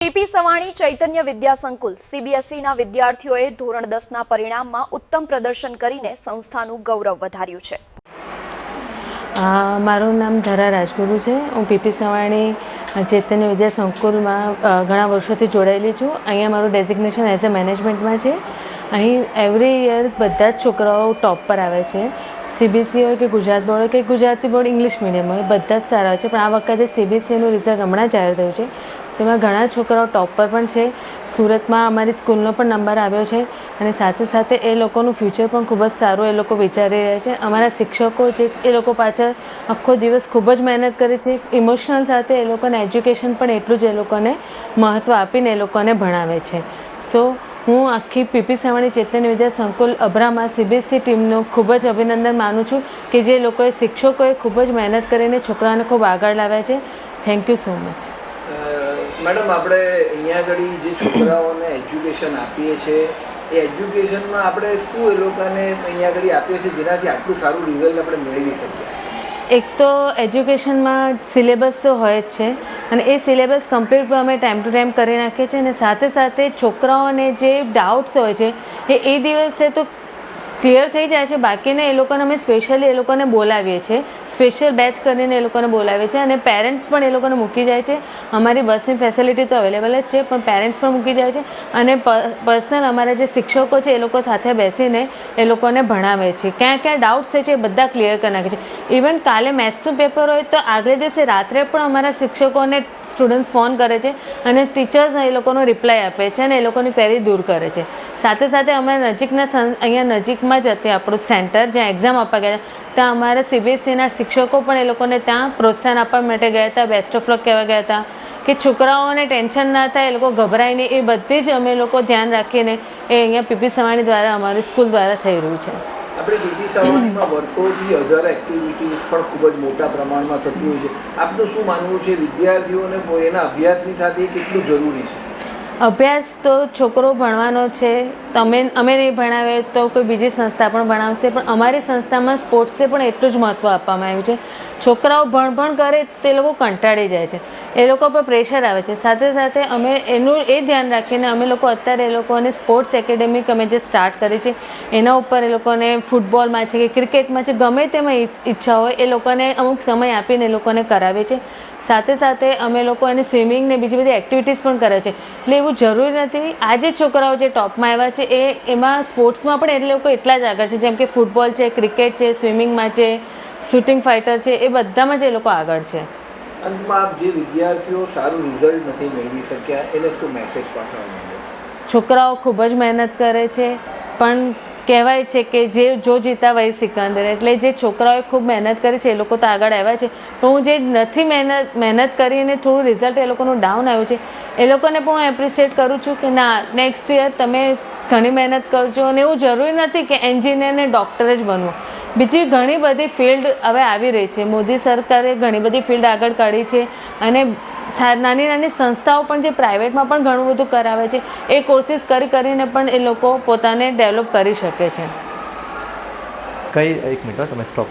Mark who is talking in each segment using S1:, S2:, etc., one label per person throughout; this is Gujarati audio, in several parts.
S1: પીપી સવાણી ચૈતન્ય વિદ્યા સંકુલ સીબીએસઈના વિદ્યાર્થીઓએ ધોરણ 10ના પરિણામમાં ઉત્તમ પ્રદર્શન કરીને સંસ્થાનું ગૌરવ વધાર્યું છે.
S2: મારું નામ ધરા રાજગુરુ છે. હું પીપી સવાણી ચૈતન્ય વિદ્યા સંકુલમાં ઘણા વર્ષોથી જોડાયેલી છું. અહીંયા મારું ડેઝિગ્નેશન એઝ અ મેનેજમેન્ટમાં છે. અહીં એવરી યર બધા જ છોકરાઓ ટોપ પર આવે છે. સીબીએસઈ હોય કે ગુજરાત બોર્ડ હોય કે ગુજરાતી બોર્ડ ઇંગ્લિશ મીડિયમ હોય બધા જ સારા હોય છે. પણ આ વખતે સીબીએસઈનું રિઝલ્ટ હમણાં જાહેર થયું છે. તેમાં ઘણા છોકરાઓ ટોપ પર પણ છે. સુરતમાં અમારી સ્કૂલનો પણ નંબર આવ્યો છે અને સાથે સાથે એ લોકોનું ફ્યુચર પણ ખૂબ જ સારું એ લોકો વિચારી રહ્યા છે. અમારા શિક્ષકો જે એ લોકો પાછળ આખો દિવસ ખૂબ જ મહેનત કરે છે. ઇમોશનલ સાથે એ લોકોને એજ્યુકેશન પણ એટલું જ એ લોકોને મહત્ત્વ આપીને એ લોકોને ભણાવે છે. સો હું આખી પીપી સવાણી ચૈતન્ય વિદ્યા સંકુલ અબ્રામાં સીબીએસઈ ટીમનું ખૂબ જ અભિનંદન માનું છું કે જે લોકોએ શિક્ષકોએ ખૂબ જ મહેનત કરીને છોકરાઓને ખૂબ આગળ લાવ્યા છે. Thank you so much.
S3: Madam, આપણે અહીંયા આગળ જે છોકરાઓને એજ્યુકેશન આપીએ છીએ એ એજ્યુકેશનમાં આપણે શું એ લોકોને અહીંયા આગળ આપીએ છીએ જેનાથી આટલું સારું રિઝલ્ટ આપણે મેળવી શકીએ?
S2: એક તો એજ્યુકેશનમાં સિલેબસ તો હોય જ છે અને એ સિલેબસ કમ્પ્લીટ અમે ટાઈમ ટુ ટાઈમ કરી નાખીએ છીએ અને સાથે સાથે છોકરાઓને જે ડાઉટ્સ હોય છે એ દિવસે તો ક્લિયર થઈ જાય છે. બાકીને એ લોકોને અમે સ્પેશિયલી એ લોકોને બોલાવીએ છીએ. સ્પેશિયલ બેચ કરીને એ લોકોને બોલાવીએ છીએ અને પેરેન્ટ્સ પણ એ લોકોને મૂકી જાય છે. અમારી બસની ફેસિલિટી તો અવેલેબલ જ છે પણ પેરેન્ટ્સ પણ મૂકી જાય છે અને પર્સનલ અમારા જે શિક્ષકો છે એ લોકો સાથે બેસીને એ લોકોને ભણાવે છે. ક્યાં ક્યાં ડાઉટ્સ છે એ બધા ક્લિયર કરી નાખે છે. ઇવન કાલે મેથ્સનું પેપર હોય તો આગલે દિવસે રાત્રે પણ અમારા શિક્ષકોને સ્ટુડન્ટ્સ ફોન કરે છે અને ટીચર્સ એ લોકોનો રિપ્લાય આપે છે અને એ લોકોની ક્વેરી દૂર કરે છે. સાથે સાથે અમે અહીંયા નજીકમાં જ હતી આપણું સેન્ટર જ્યાં એક્ઝામ આપવા ગયા ત્યાં અમારા સીબીએસઈના શિક્ષકો પણ એ લોકોને ત્યાં પ્રોત્સાહન આપવા માટે ગયા હતા. બેસ્ટ ઓફ લક કહેવા ગયા હતા કે છોકરાઓને ટેન્શન ના થાય, એ લોકો ગભરાય નહીં. એ બધી જ અમે લોકો ધ્યાન રાખીને એ અહીંયા પીપી સવાણી દ્વારા અમારી સ્કૂલ દ્વારા થઈ રહ્યું છે.
S3: આપણે પીપી સવાણીમાં વર્ષોથી અધર એક્ટિવિટીઝ પણ ખૂબ જ મોટા પ્રમાણમાં થતી હોય છે. આપનું શું માનવું છે વિદ્યાર્થીઓને એના અભ્યાસની સાથે કેટલું જરૂરી છે?
S2: અભ્યાસ તો છોકરો ભણવાનો છે. અમે નહીં ભણાવે તો કોઈ બીજી સંસ્થા પણ ભણાવશે પણ અમારી સંસ્થામાં સ્પોર્ટ્સને પણ એટલું જ મહત્ત્વ આપવામાં આવ્યું છે. છોકરાઓ ભણ કરે તે લોકો કંટાળી જાય છે, એ લોકો પર પ્રેશર આવે છે. સાથે સાથે અમે એનું એ ધ્યાન રાખીને અમે લોકો અત્યારે એ લોકોને સ્પોર્ટ્સ એકેડેમિક અમે જે સ્ટાર્ટ કરી છે એના ઉપર એ લોકોને ફૂટબોલમાં છે કે ક્રિકેટમાં છે ગમે તેમાં ઈચ્છા હોય એ લોકોને અમુક સમય આપીને એ લોકોને કરાવે છે. સાથે સાથે અમે લોકો એને સ્વિમિંગ ને બીજી બધી એક્ટિવિટીઝ પણ કરે છે. એટલે એવું જરૂરી નથી. આ જે છોકરાઓ જે ટોપમાં આવ્યા છે એમાં સ્પોર્ટ્સમાં પણ એ લોકો એટલા જ આગળ છે. જેમ કે ફૂટબોલ છે, ક્રિકેટ છે, સ્વિમિંગમાં છે, શૂટિંગ ફાઇટર છે, એ બધામાં જ એ લોકો આગળ છે.
S3: અંતમાં આપ જે વિદ્યાર્થીઓ સારું રિઝલ્ટ નથી મેળવી શક્યા એને શું મેસેજ પાઠવવા માંગો?
S2: છોકરાઓ ખૂબ જ મહેનત કરે છે પણ કહેવાય છે કે જે જો જીતા વહી સિકંદર. એટલે જે છોકરાઓએ ખૂબ મહેનત કરી છે એ લોકો તો આગળ આવ્યા છે પણ હું જે નથી મહેનત કરીને થોડું રિઝલ્ટ એ લોકોનું ડાઉન આવ્યું છે એ લોકોને પણ હું એપ્રિશિએટ કરું છું કે ના, નેક્સ્ટ યર તમે ઘણી મહેનત કરજો. અને એવું જરૂરી નથી કે એન્જિનિયર ને ડૉક્ટર જ બનવું. બીજી ઘણી બધી ફિલ્ડ હવે આવી રહી છે. મોદી સરકારે ઘણી બધી ફિલ્ડ આગળ કાઢી છે અને નાની નાની સંસ્થાઓ પણ જે પ્રાઇવેટમાં પણ ઘણું બધું કરાવે છે એ કોશિશ કરીને પણ એ લોકો પોતાને ડેવલપ કરી શકે છે.
S4: એક મિનિટ તમે સ્ટોપ.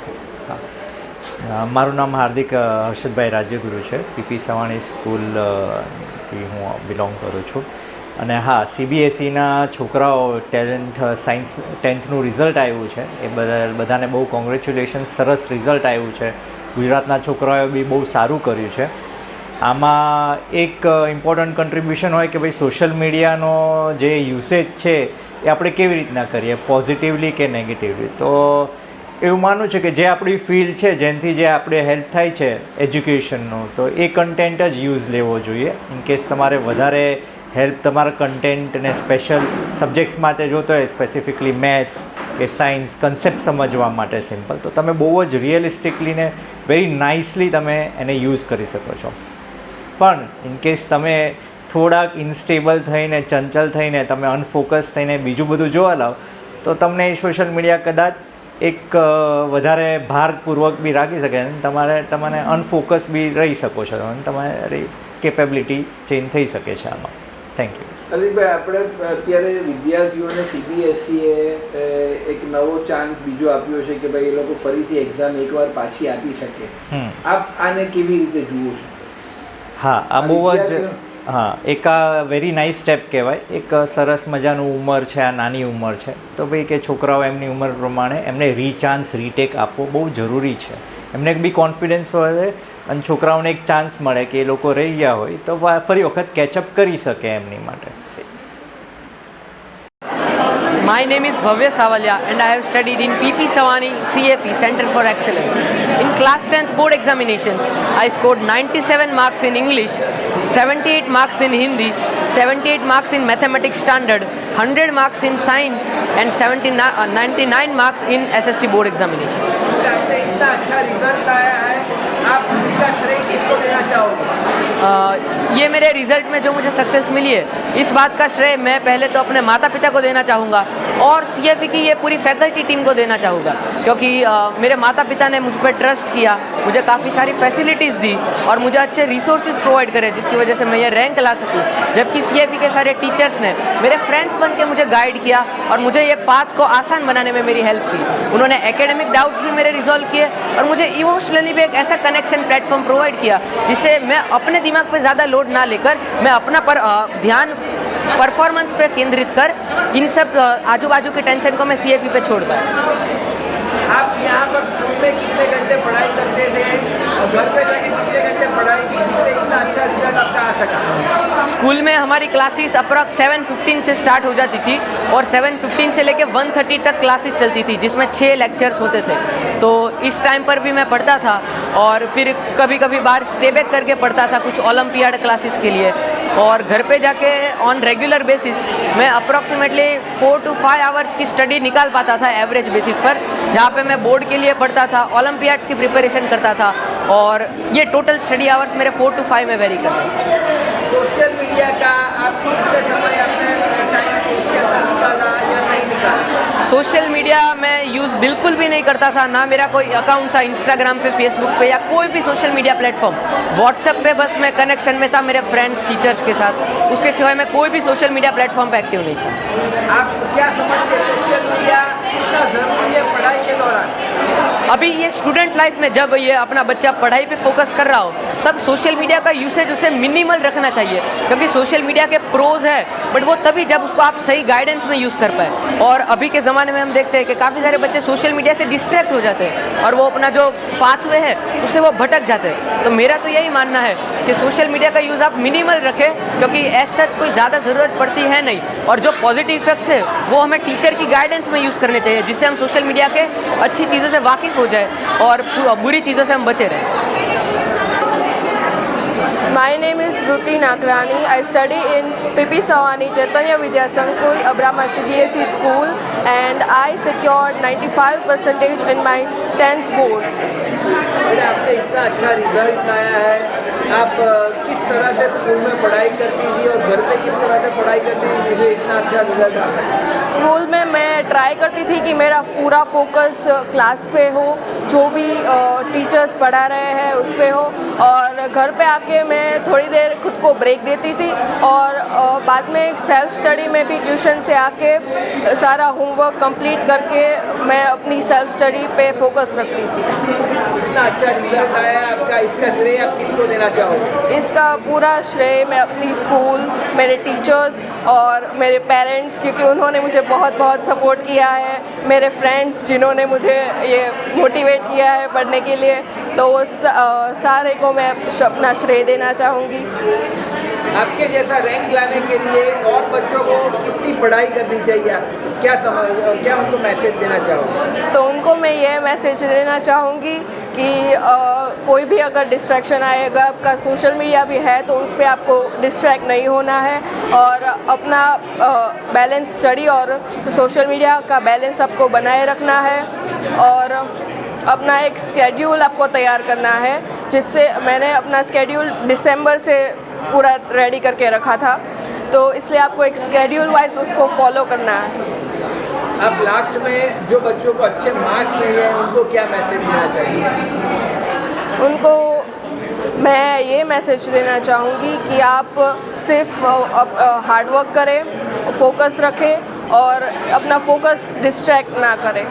S4: હા, મારું નામ હાર્દિક હર્ષદભાઈ રાજ્યગુરુ છે. પીપી સવાણી સ્કૂલથી હું બિલોંગ કરું છું. અને હા, સીબીએસઈના છોકરાઓ સાયન્સ 10thનું રિઝલ્ટ આવ્યું છે એ બધાને બહુ કોંગ્રેચ્યુલેશન. સરસ રિઝલ્ટ આવ્યું છે. ગુજરાતના છોકરાઓએ બી બહુ સારું કર્યું છે. આમાં એક ઇમ્પોર્ટન્ટ કન્ટ્રીબ્યુશન હોય કે ભાઈ સોશિયલ મીડિયાનો જે યુસેજ છે એ આપણે કેવી રીતના કરીએ, પોઝિટિવલી કે નેગેટિવલી. તો એવું માનું છે કે જે આપણી ફિલ્ડ છે જેનાથી જે આપણે હેલ્પ થાય છે એજ્યુકેશનનો, તો એ કન્ટેન્ટ જ યુઝ લેવો જોઈએ. ઇન કેસ તમારે વધારે હેલ્પ તમારા કન્ટેન્ટને સ્પેશિયલ સબ્જેક્ટ્સ માટે જોતો હોય, સ્પેસિફિકલી મેથ્સ કે સાયન્સ કન્સેપ્ટ સમજવા માટે સિમ્પલ, તો તમે બહુ જ રિયલિસ્ટિકલી ને વેરી નાઇસલી તમે એને યુઝ કરી શકો છો. પણ ઇન કેસ તમે થોડાક ઇન્સ્ટેબલ થઈને, ચંચલ થઈને, તમે અનફોકસ થઈને બીજું બધું જોવા લાવ તો તમને એ સોશિયલ મીડિયા કદાચ એક વધારે ભારપૂર્વક બી રાખી શકે અને તમારે અનફોકસ બી રહી શકો છો અને તમારી કેપેબિલિટી ચેન્જ થઈ શકે છે આમાં. Thank you.
S3: હાર્દિકભાઈ, આપણે અત્યારે વિદ્યાર્થીઓને સીબીએસઈએ એક નવો ચાન્સ બીજો આપ્યો છે કે ભાઈ એ લોકો ફરીથી એક્ઝામ એકવાર પાછી આપી શકે. આપ આને કેવી રીતે જુઓ છો?
S4: હા, આ બહુ જ હા, એક આ વેરી નાઇસ સ્ટેપ કહેવાય. એક સરસ મજાનું ઉંમર છે, આ નાની ઉંમર છે, તો ભાઈ કે છોકરાઓ એમની ઉંમર પ્રમાણે એમને રીચાન્સ રીટેક આપવો બહુ જરૂરી છે. એમને બી કોન્ફિડન્સ વધે અને છોકરાઓને એક ચાન્સ મળે કે એ લોકો રહી ગયા હોય તો ફરી વખત કેચઅપ કરી શકે એમની માટે.
S5: My name is Bhavya Savalia and I have studied in PP Savani CFE Center for Excellence. In class 10th board examinations, I scored 97 marks in English, 78 marks in Hindi, 78 marks in Mathematics Standard, 100 marks in Science and 99 marks in SST board examination.
S3: आपने इतना अच्छा रिजल्ट आया है, आप इसका श्रेय किसको देना चाहोगे?
S5: ये मेरे रिज़ल्ट में जो मुझे सक्सेस मिली है, इस बात का श्रेय मैं पहले तो अपने माता पिता को देना चाहूँगा और CFE की ये पूरी फैकल्टी टीम को देना चाहूँगा, क्योंकि मेरे माता पिता ने मुझ पर ट्रस्ट किया, मुझे काफ़ी सारी फैसिलिटीज़ दी और मुझे अच्छे रिसोर्सेज प्रोवाइड करे, जिसकी वजह से मैं ये रैंक ला सकूँ. जबकि CFE के सारे टीचर्स ने मेरे फ्रेंड्स बन के मुझे गाइड किया और मुझे ये पाथ को आसान बनाने में मेरी हेल्प की. उन्होंने एकेडमिक डाउट्स भी मेरे रिजॉल्व किए और मुझे इमोशनली भी एक ऐसा कनेक्शन प्लेटफॉर्म प्रोवाइड किया जिससे मैं अपने दिमाग पे ज़्यादा लोड ना लेकर मैं अपना ध्यान परफॉर्मेंस पे केंद्रित कर इन सब आजू बाजू की टेंशन को मैं CFE पे छोड़ पाया.
S3: आप यहाँ पर स्कूल में कितने घंटे पढ़ाई करते थे और घर पे जाके कितने घंटे पढ़ाई की जिससे इतना अच्छा रिजल्ट आपका आ सका?
S5: स्कूल में हमारी क्लासेस अप्रॉक्स 7:15 से स्टार्ट हो जाती थी और 7:15 से लेके 1:30 तक क्लासेस चलती थी, जिसमें 6 लेक्चर्स होते थे. तो इस टाइम पर भी मैं पढ़ता था और फिर कभी कभी बाहर स्टे बैक करके पढ़ता था कुछ ओलंपियाड क्लासेस के लिए. और घर पे जाके ऑन रेगुलर बेसिस मैं अप्रॉक्सीमेटली 4 to 5 आवर्स की स्टडी निकाल पाता था एवरेज बेसिस पर, जहाँ पे मैं बोर्ड के लिए पढ़ता था, ओलंपियाड्स की प्रिपरेशन करता था और ये टोटल स्टडी आवर्स मेरे 4 to 5 में वेरी करते हैं.
S3: सोशल मीडिया का आप कितने समय अपने टाइम उसके अंदर निकाला या नहीं निकाला?
S5: सोशल मीडिया मैं यूज़ बिल्कुल भी नहीं करता था, ना मेरा कोई अकाउंट था इंस्टाग्राम पे, फेसबुक पे या कोई भी सोशल मीडिया प्लेटफॉर्म. व्हाट्सएप पे बस मैं कनेक्शन में था मेरे फ्रेंड्स टीचर्स के साथ, उसके सिवाय मैं कोई भी सोशल मीडिया प्लेटफॉर्म पे एक्टिव नहीं था.
S3: आप क्या समझते हैं सोशल मीडिया कितना ज़रूरी है पढ़ाई के दौरान?
S5: अभी ये स्टूडेंट लाइफ में जब ये अपना बच्चा पढ़ाई पे फोकस कर रहा हो तब सोशल मीडिया का यूसेज उसे मिनिमल रखना चाहिए, क्योंकि सोशल मीडिया के प्रोज है बट वो तभी जब उसको आप सही गाइडेंस में यूज़ कर पाए. और अभी के ज़माने में हम देखते हैं कि काफ़ी सारे बच्चे सोशल मीडिया से डिस्ट्रैक्ट हो जाते हैं और वो अपना जो पाथवे है उससे वो भटक जाते हैं. तो मेरा तो यही मानना है कि सोशल मीडिया का यूज़ आप मिनिमल रखें, क्योंकि एज सच कोई ज़्यादा ज़रूरत पड़ती है नहीं. और जो पॉजिटिव इफेक्ट्स है वो हमें टीचर की गाइडेंस में यूज़ करने चाहिए, जिससे हम सोशल मीडिया के अच्छी चीज़ों से वाकिफ़ हो जाए और बुरी चीज़ों से हम बचे रहें.
S6: My name is Ruti Nakrani. I study in PP Savani Chaitanya Vidya Sankul, Abrahma CBSE school, and I secured 95% in my 10th boards.
S3: आपने इतना अच्छा रिजल्ट लाया है, आप किस तरह से स्कूल में पढ़ाई करती थी और घर पे किस तरह से पढ़ाई करती थी जिससे इतना अच्छा रिजल्ट आ सका?
S6: स्कूल में मैं ट्राई करती थी कि मेरा पूरा फोकस क्लास पे हो, जो भी टीचर्स पढ़ा रहे हैं उस पे हो, और घर पे आके मैं थोड़ी देर खुद को ब्रेक देती थी और बाद में सेल्फ स्टडी में भी ट्यूशन से आके सारा होमवर्क कंप्लीट करके मैं अपनी सेल्फ स्टडी पे फोकस रखती थी.
S3: इतना अच्छा रिजल्ट आया आपका, इसका श्रेय आप किसको देना चाहोगे?
S6: इसका पूरा श्रेय मैं अपनी स्कूल, मेरे टीचर्स और मेरे पेरेंट्स, क्योंकि उन्होंने मुझे बहुत बहुत सपोर्ट किया है, मेरे फ्रेंड्स जिन्होंने मुझे ये मोटिवेट किया है पढ़ने के लिए, तो उस सारे को मैं अपना श्रेय देना चाहूँगी.
S3: आपके जैसा रैंक लाने के लिए और बच्चों को कितनी पढ़ाई करनी चाहिए, आप क्या उनको मैसेज देना चाहोगे?
S6: तो उनको मैं ये मैसेज देना चाहूँगी कि कोई भी अगर डिस्ट्रैक्शन आएगा, आपका सोशल मीडिया भी है तो उस पर आपको डिस्ट्रैक्ट नहीं होना है और अपना बैलेंस स्टडी और सोशल मीडिया का बैलेंस आपको बनाए रखना है और अपना एक स्केड्यूल आपको तैयार करना है, जिससे मैंने अपना स्केड्यूल दिसंबर से पूरा रेडी करके रखा था, तो इसलिए आपको एक स्केड्यूल वाइज उसको फॉलो करना है.
S3: अब लास्ट में जो बच्चों को अच्छे मार्क्स नहीं है उनको क्या मैसेज देना चाहिए?
S6: उनको मैं ये मैसेज देना चाहूँगी कि आप सिर्फ हार्ड वर्क करें, फोकस रखें और अपना फोकस डिस्ट्रैक्ट ना करें.